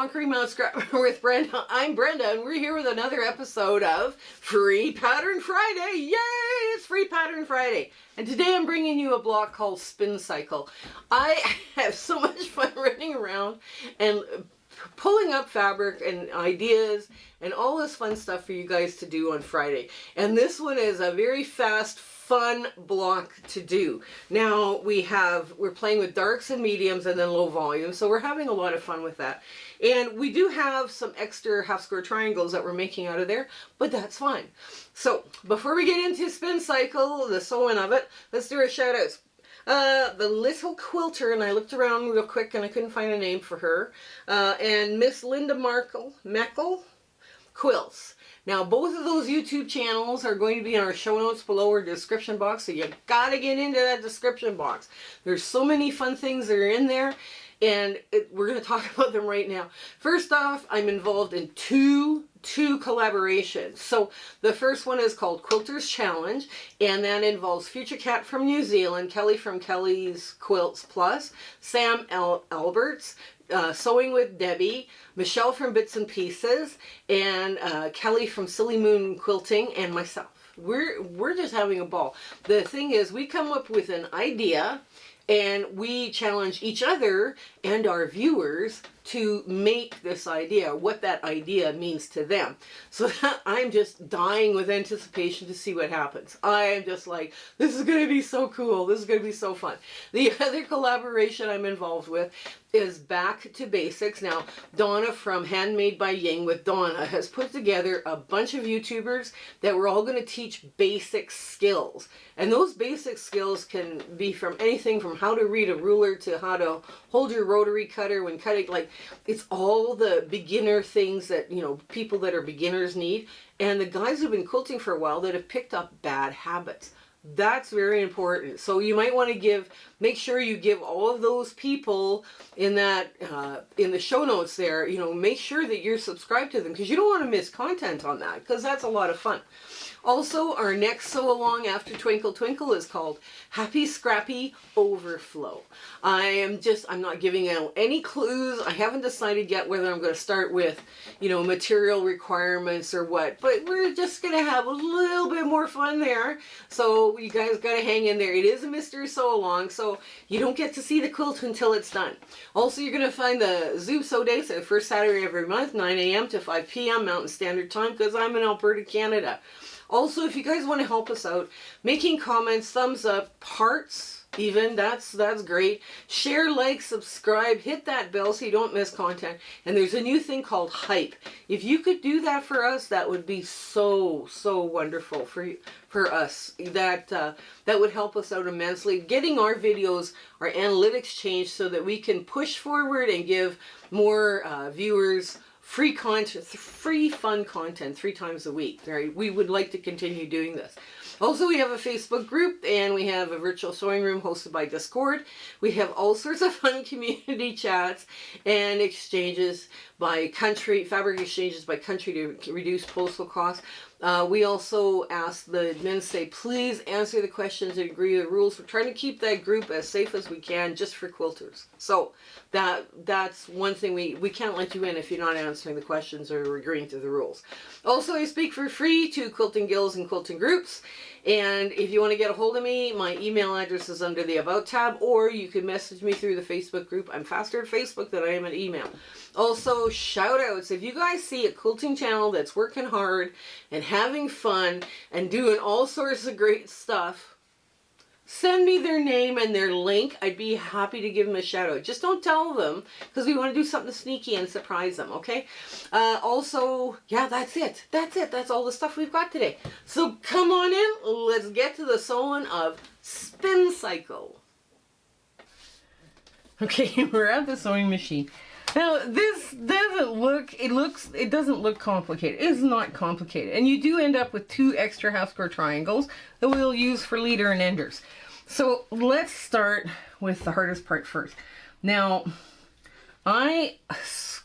Conquering Mount Scrap with Brenda. I'm Brenda, and we're here with another episode of Free Pattern Friday. Yay! It's Free Pattern Friday. And today I'm bringing you a block called Spin Cycle. I have so much fun running around and pulling up fabric and ideas and all this fun stuff for you guys to do on Friday. And this one is a very fast, fun block to do. Now we're playing with darks and mediums and then low volume, so we're having a lot of fun with that. And we do have some extra half square triangles that we're making out of there, but that's fine. So before we get into Spin Cycle, the sewing of it, let's do our shout outs. The little quilter, and I looked around real quick and I couldn't find a name for her, and Miss Linda Meckel Quilts. Now, both of those YouTube channels are going to be in our show notes below or description box, so you gotta get into that description box. There's so many fun things that are in there, and we're going to talk about them right now. First off, I'm involved in two collaborations. So the first one is called Quilter's Challenge, and that involves Future Cat from New Zealand, Kelly from Kelly's Quilts Plus, Sam Alberts, Sewing with Debbie, Michelle from Bits and Pieces, and Kelly from Silly Moon Quilting, and myself. We're just having a ball. The thing is, we come up with an idea and we challenge each other and our viewers to make this idea, what that idea means to them. So I'm just dying with anticipation to see what happens. I am just like, this is going to be so cool. This is going to be so fun. The other collaboration I'm involved with is Back to Basics. Now, Donna from Handmade by Ying with Donna has put together a bunch of YouTubers that we're all going to teach basic skills. And those basic skills can be from anything from how to read a ruler to how to hold your rotary cutter when cutting. Like, it's all the beginner things that, you know, people that are beginners need. And the guys who've been quilting for a while that have picked up bad habits. That's very important. So you might want to make sure you give all of those people in that, in the show notes there, you know, make sure that you're subscribed to them because you don't want to miss content on that because that's a lot of fun. Also, our next sew along after Twinkle Twinkle is called Happy Scrappy Overflow. I'm not giving out any clues. I haven't decided yet whether I'm going to start with, you know, material requirements or what, but we're just going to have a little bit more fun there. So you guys got to hang in there. It is a mystery sew along, so you don't get to see the quilt until it's done. Also, you're going to find the Zoom Sew Days at the first Saturday every month, 9 a.m. to 5 p.m. Mountain Standard Time because I'm in Alberta, Canada. Also, if you guys want to help us out, making comments, thumbs up, hearts even, that's great. Share, like, subscribe, hit that bell so you don't miss content. And there's a new thing called Hype. If you could do that for us, that would be so wonderful for us. That would help us out immensely. Getting our videos, our analytics changed so that we can push forward and give more viewers free content, free fun content 3 times a week. Right? We would like to continue doing this. Also, we have a Facebook group and we have a virtual sewing room hosted by Discord. We have all sorts of fun community chats and exchanges by country, fabric exchanges by country to reduce postal costs. We also ask the admins, say, please answer the questions and agree to the rules. We're trying to keep that group as safe as we can just for quilters. So that's one thing we can't let you in if you're not answering the questions or agreeing to the rules. Also, I speak for free to quilting guilds and quilting groups. And if you want to get a hold of me, my email address is under the About tab, or you can message me through the Facebook group. I'm faster at Facebook than I am at email. Also, shout outs. If you guys see a quilting channel that's working hard and having fun and doing all sorts of great stuff, send me their name and their link. I'd be happy to give them a shout out. Just don't tell them because we want to do something sneaky and surprise them, okay? Also, yeah, that's it. That's all the stuff we've got today. So come on in. Let's get to the sewing of Spin Cycle. Okay, we're at the sewing machine. Now, this doesn't look, it doesn't look complicated. It's not complicated. And you do end up with 2 extra half square triangles that we'll use for leader and enders. So let's start with the hardest part first. Now, I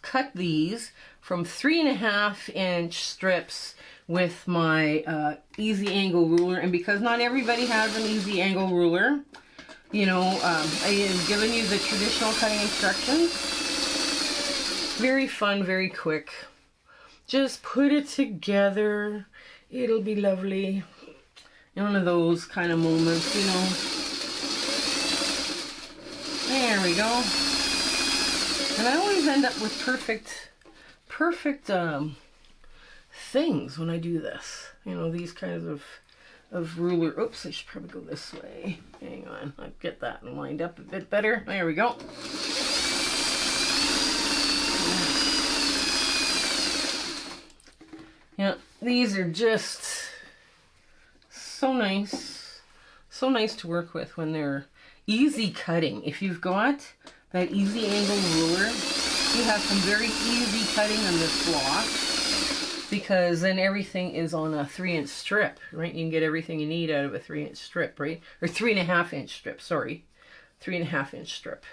cut these from 3.5 inch strips with my easy angle ruler. And because not everybody has an easy angle ruler, you know, I have given you the traditional cutting instructions. Very fun, very quick. Just put it together. It'll be lovely. One of those kind of moments, you know. There we go. And I always end up with perfect things when I do this. You know, these kinds of ruler. Oops, I should probably go this way. Hang on, I'll get that lined up a bit better. There we go. Yeah, these are just so nice. So nice to work with when they're easy cutting. If you've got that easy angle ruler, you have some very easy cutting on this block, because then everything is on a 3-inch strip, right? You can get everything you need out of a 3-inch strip, right? Or 3.5-inch strip, sorry. 3.5-inch strip.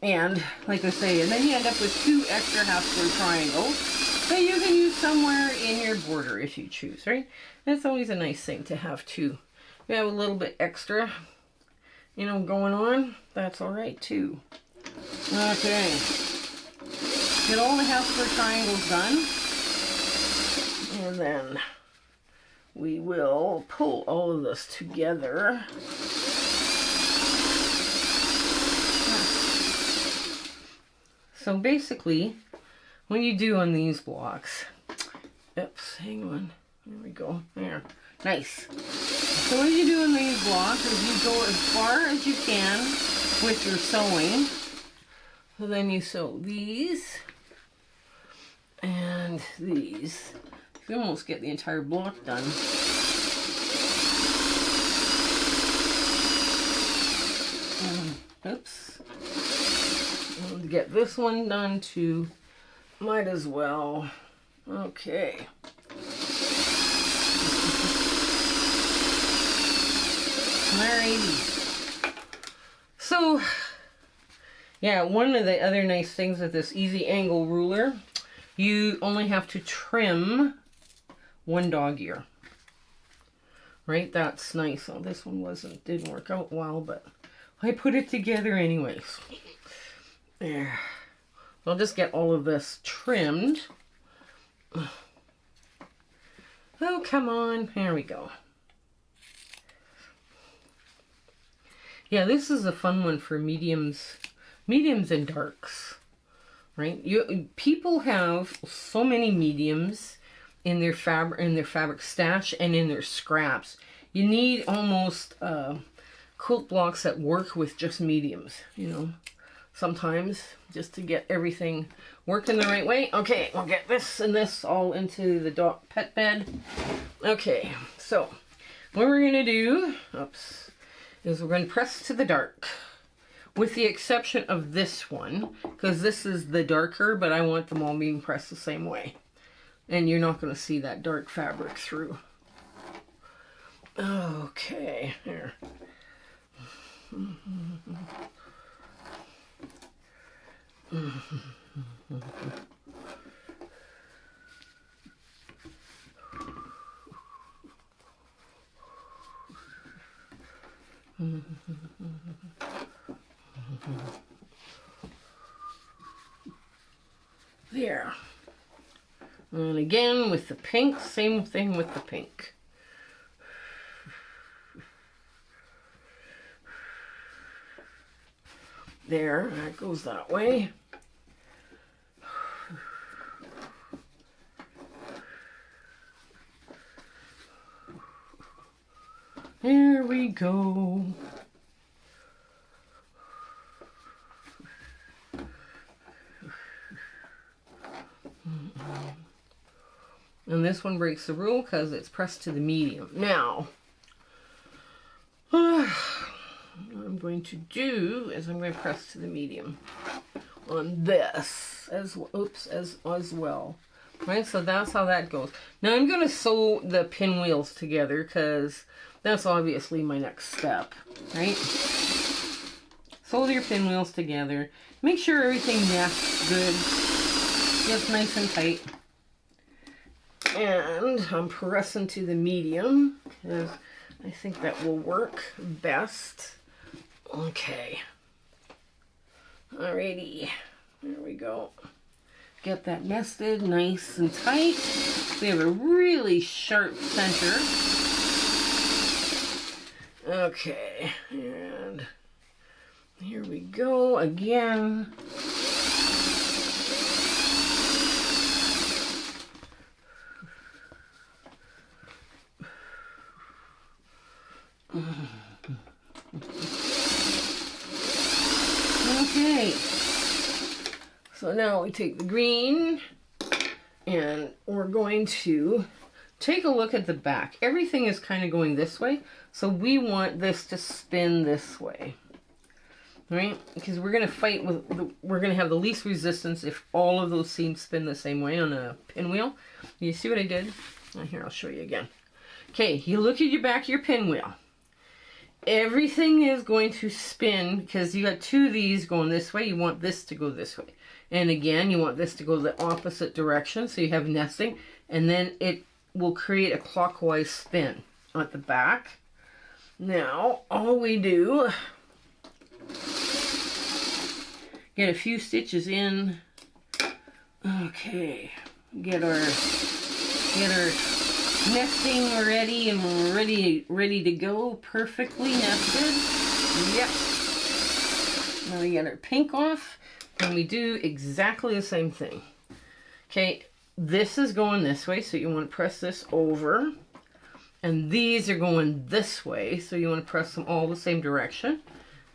And, like I say, and then you end up with 2 extra half-square triangles that you can use somewhere in your border if you choose, right? That's always a nice thing to have too. You have a little bit extra, you know, going on. That's all right too. Okay. Get all the half-square triangles done. And then we will pull all of this together. So basically, what you do on these blocks, oops, hang on, there we go, there, nice. So what you do on these blocks is you go as far as you can with your sewing. So then you sew these and these. You almost get the entire block done. Oops. And to get this one done too, might as well. Okay. Alrighty. So, yeah, one of the other nice things with this easy angle ruler, you only have to trim 1 dog ear. Right? That's nice. Oh, this one didn't work out well, but I put it together anyways. There. I'll just get all of this trimmed. Oh, come on. There we go. Yeah, this is a fun one for mediums and darks. Right? People have so many mediums in their fabric stash and in their scraps. You need almost quilt blocks that work with just mediums, you know. Sometimes, just to get everything working the right way. Okay, we'll get this and this all into the dog pet bed. Okay, so what we're going to do, oops, is we're going to press to the dark. With the exception of this one, because this is the darker, but I want them all being pressed the same way. And you're not going to see that dark fabric through. Okay, here. There. And again with the pink, same thing with the pink. There, that goes that way. There we go. And this one breaks the rule because it's pressed to the medium. Now, what I'm going to do is I'm going to press to the medium on this as well. Right, so that's how that goes. Now I'm going to sew the pinwheels together because that's obviously my next step, right? Sew your pinwheels together. Make sure everything nests good. Gets nice and tight. And I'm pressing to the medium because I think that will work best. Okay. Alrighty. There we go. Get that nested nice and tight. We have a really sharp center. Okay, and here we go again. Okay, so now we take the green and we're going to take a look at the back. Everything is kind of going this way, so we want this to spin this way, right? Because we're going to fight with, we're going to have the least resistance if all of those seams spin the same way on a pinwheel. You see what I did? Here, I'll show you again. Okay, you look at your back of your pinwheel. Everything is going to spin because you got two of these going this way. You want this to go this way. And again, you want this to go the opposite direction, so you have nesting. And then it will create a clockwise spin at the back. Now, all we do, get a few stitches in. Okay, get our nesting ready, and we're ready to go. Perfectly nested. Yep. Now we get our pink off, and we do exactly the same thing. Okay, this is going this way, so you want to press this over. And these are going this way, so you want to press them all the same direction.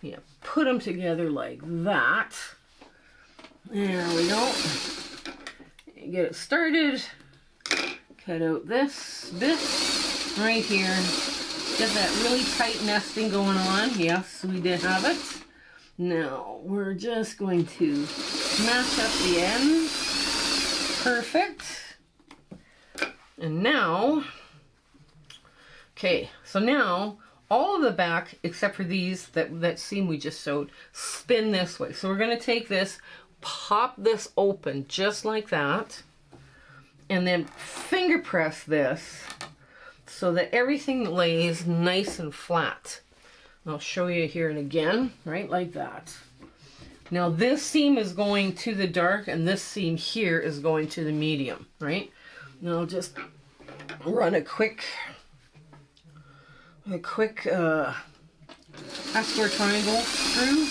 Yeah, put them together like that. There we go. Get it started. Cut out this right here. Get that really tight nesting going on. Yes, we did have it. Now, we're just going to match up the ends. Perfect. And now, okay, so now all of the back, except for these, that seam we just sewed, spin this way. So we're going to take this, pop this open just like that, and then finger press this so that everything lays nice and flat. I'll show you here and again, right, like that. Now this seam is going to the dark, and this seam here is going to the medium, right? Now I'll just run a quick half-square triangle through.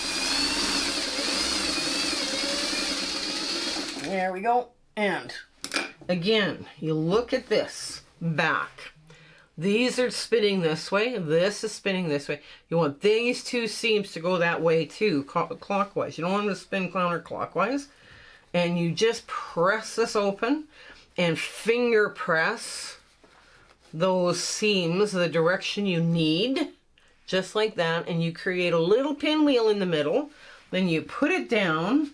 There we go. And again, you look at this back. These are spinning this way. This is spinning this way. You want these two seams to go that way too, clockwise. You don't want them to spin counterclockwise. And you just press this open and finger press those seams the direction you need, just like that. And you create a little pinwheel in the middle. Then you put it down.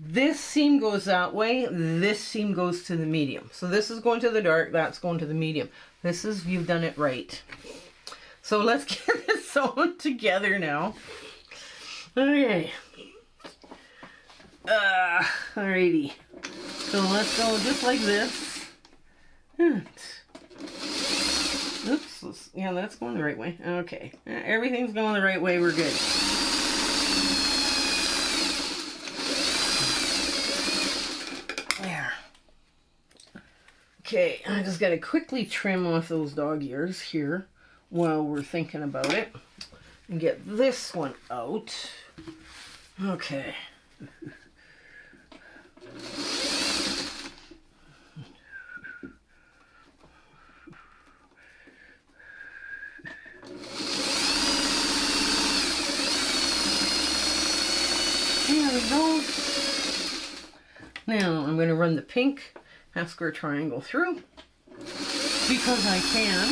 This seam goes that way, this seam goes to the medium. So this is going to the dark, that's going to the medium. This is, you've done it right. So let's get this sewn together now. Okay. Alrighty. So let's go just like this. Oops, yeah, that's going the right way. Okay, everything's going the right way, we're good. Okay, I just got to quickly trim off those dog ears here while we're thinking about it. And get this one out. Okay. There we go. Now I'm going to run the pink half-square triangle through because I can.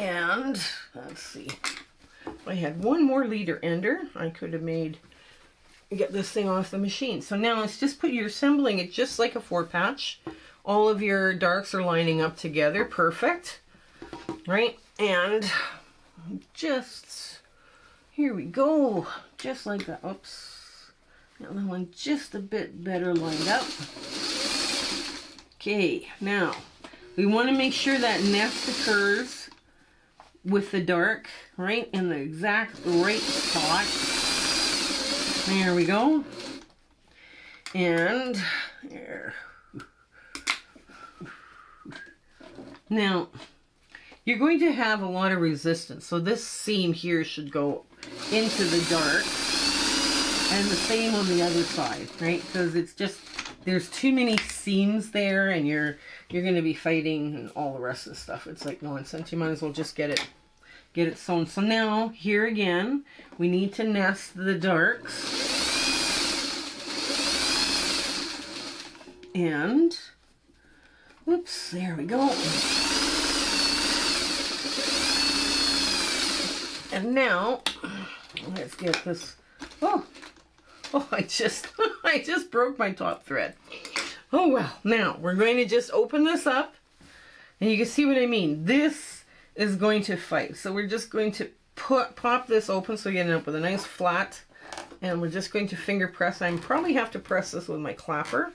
And let's see, if I had one more leader ender, I could have get this thing off the machine. So now let's just you're assembling it just like a 4-patch. All of your darks are lining up together, perfect, right? And just, here we go, just like that. Oops. Now that one just a bit better lined up. Okay, now we want to make sure that nest occurs with the dark, right in the exact right spot. There we go. And there. Now, you're going to have a lot of resistance. So this seam here should go into the dark. And the same on the other side, right? Because it's just, there's too many seams there, and you're going to be fighting and all the rest of the stuff. It's like nonsense. You might as well just get it sewn. So now, here again, we need to nest the darks. And, whoops, there we go. And now, let's get this, oh, I just broke my top thread. Oh, well, now we're going to just open this up, and you can see what I mean. This is going to fight. So we're just going to pop this open so you end up with a nice flat, and we're just going to finger press. I probably have to press this with my clapper.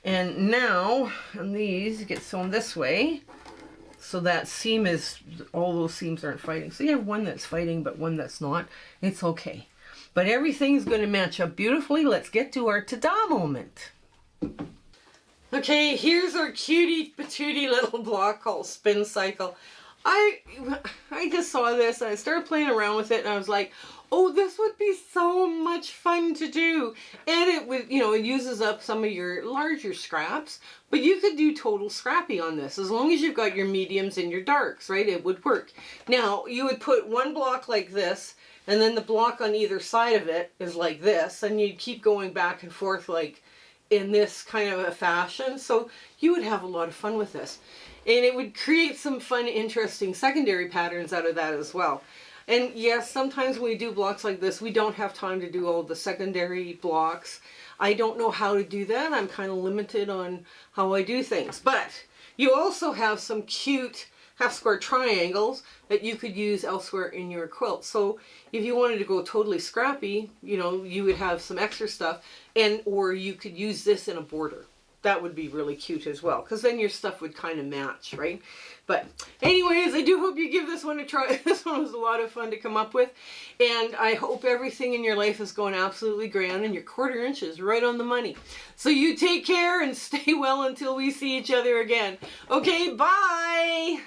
And now, and these get sewn this way, so that seam is, all those seams aren't fighting. So you have one that's fighting, but one that's not. It's okay. But everything's going to match up beautifully. Let's get to our ta-da moment. Okay, here's our cutie patootie little block called Spin Cycle. I just saw this and I started playing around with it, and I was like, oh, this would be so much fun to do. And it would, you know, it uses up some of your larger scraps, but you could do total scrappy on this as long as you've got your mediums and your darks, right? It would work. Now, you would put one block like this, and then the block on either side of it is like this, and you'd keep going back and forth like in this kind of a fashion. So you would have a lot of fun with this. And it would create some fun, interesting secondary patterns out of that as well. And yes, sometimes when we do blocks like this, we don't have time to do all the secondary blocks. I don't know how to do that. I'm kind of limited on how I do things. But you also have some cute half square triangles that you could use elsewhere in your quilt. So if you wanted to go totally scrappy, you know, you would have some extra stuff, and or you could use this in a border. That would be really cute as well, because then your stuff would kind of match, right? But anyways, I do hope you give this one a try. This one was a lot of fun to come up with, and I hope everything in your life is going absolutely grand and your 1/4 inch is right on the money. So you take care and stay well until we see each other again. Okay, bye!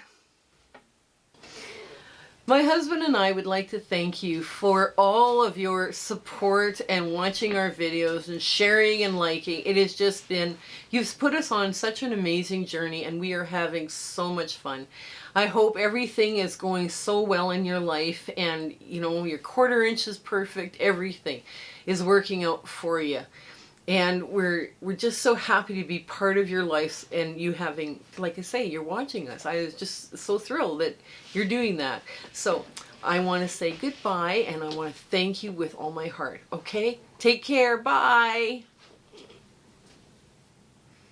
My husband and I would like to thank you for all of your support and watching our videos and sharing and liking. It has just been, you've put us on such an amazing journey, and we are having so much fun. I hope everything is going so well in your life, and you know, your 1/4 inch is perfect. Everything is working out for you. And we're just so happy to be part of your life, and you having, like I say, you're watching us. I was just so thrilled that you're doing that. So I want to say goodbye, and I want to thank you with all my heart. Okay? Take care. Bye.